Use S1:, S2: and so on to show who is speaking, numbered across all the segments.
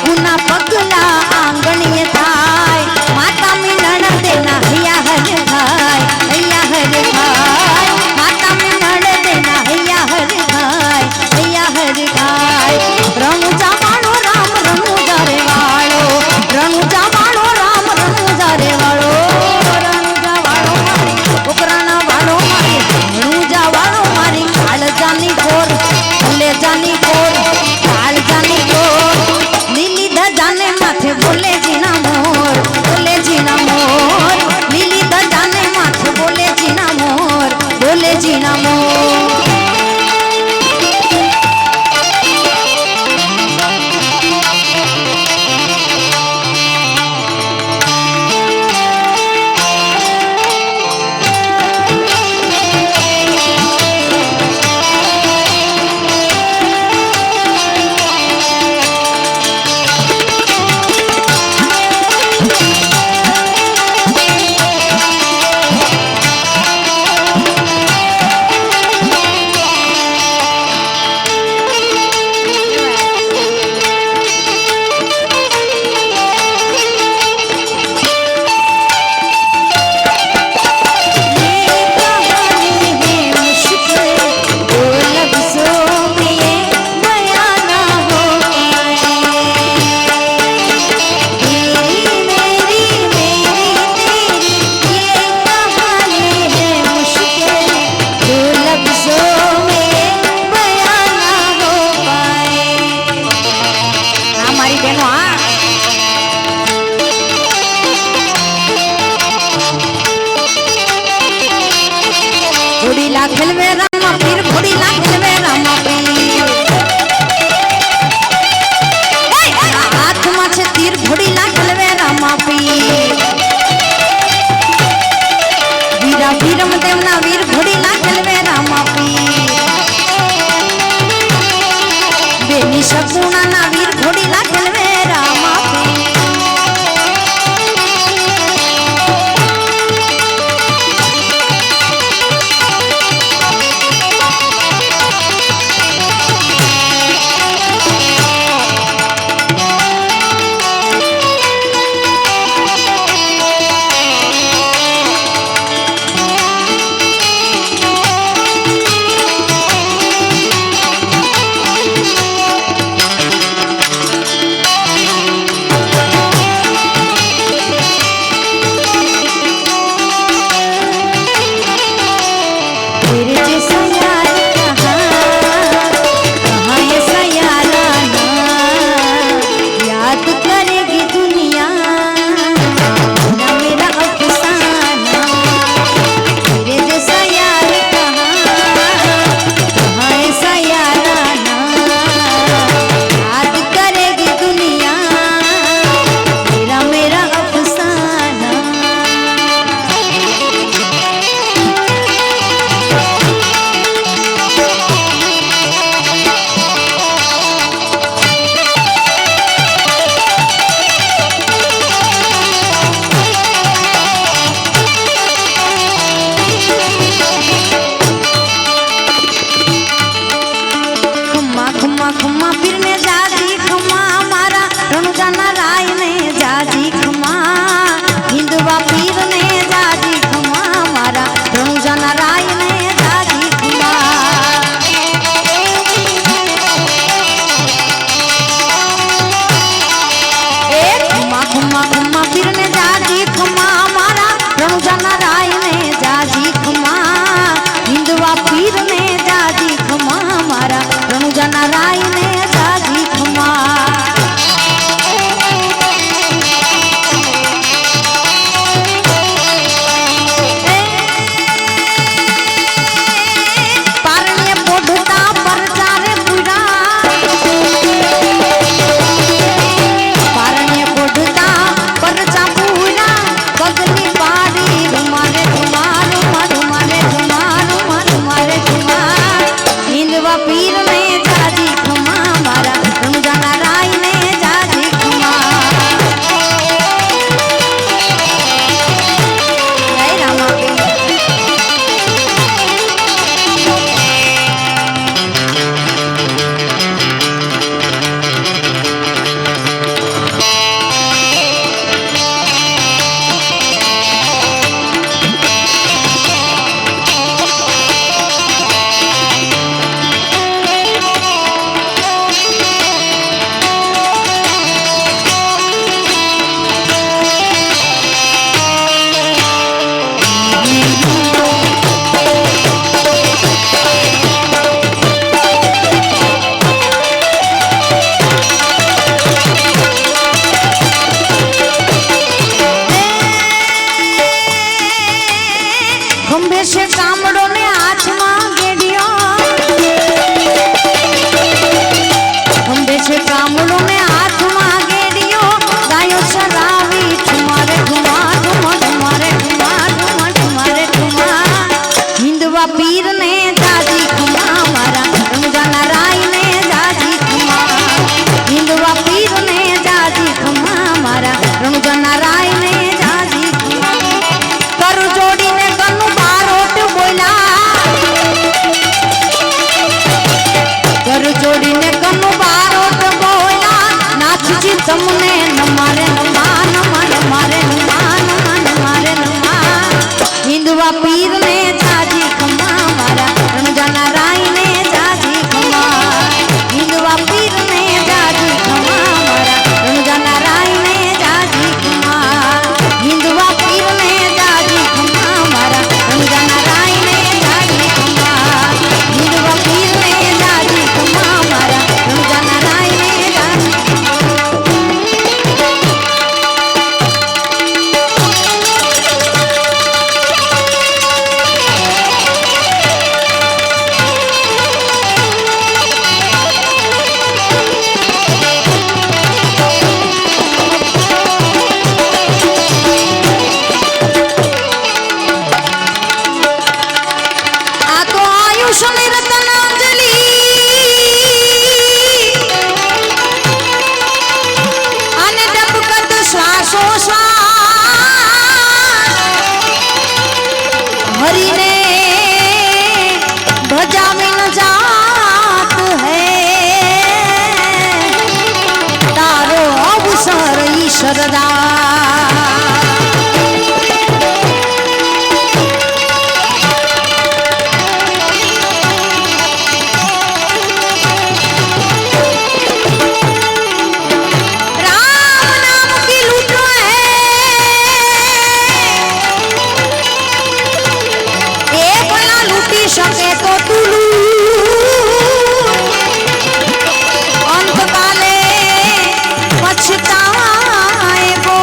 S1: प्रभुना पगला आंगणीए थाय माता मिलन देना हैया हर खाय हैया हर खाय माता मिलन देना हैया हर खाय हैया हर खाय रनुजा वालो राम रनुजा रे वालो रनुजा वालो राम रनुजा रे वालो रनुजा वालो मारी उकराना वालो मारी रनुजा वालो मारी काल जानी कोर ले जानी कोर काल जानी कोर नीली धजाने माथे बोले जीना मोर बोले जीना मोर नीली धजाने माथे बोले जीना मोर बोले जीना मोर खेलवे रामा पीर घोड़ी ला खेलवे रामा पीर हाथ माछे तीर घोड़ी ला खेलवे रामा पीर वीरा वीरम देवना वीर घोड़ी ला खेलवे रामा पीर बेनी शकुना ना वीर घोड़ी ला खेलवे रामा पीर ने नमारे नमा नमा नमारे नमा नमा नमारे नमा हिंदुआ पीर ने जाजी खमा मारा रणजाना राय ने जाजी खमा हिंदुआ पीर ने जाजी खमा मारा रणजाना राय ने जाजी खमा हिंदुआ पीर ने जाजी खमा मारा रणजाना राय ने जाजी खमा हिंदुआ पीर ने जाजी खमा मारा रणजाना राय ने जाजी हरि ने ध्वजा में न जात है तारो अवसर ईश्वरदा શકે તો અંતકાલે પછતાએ બો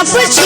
S1: सब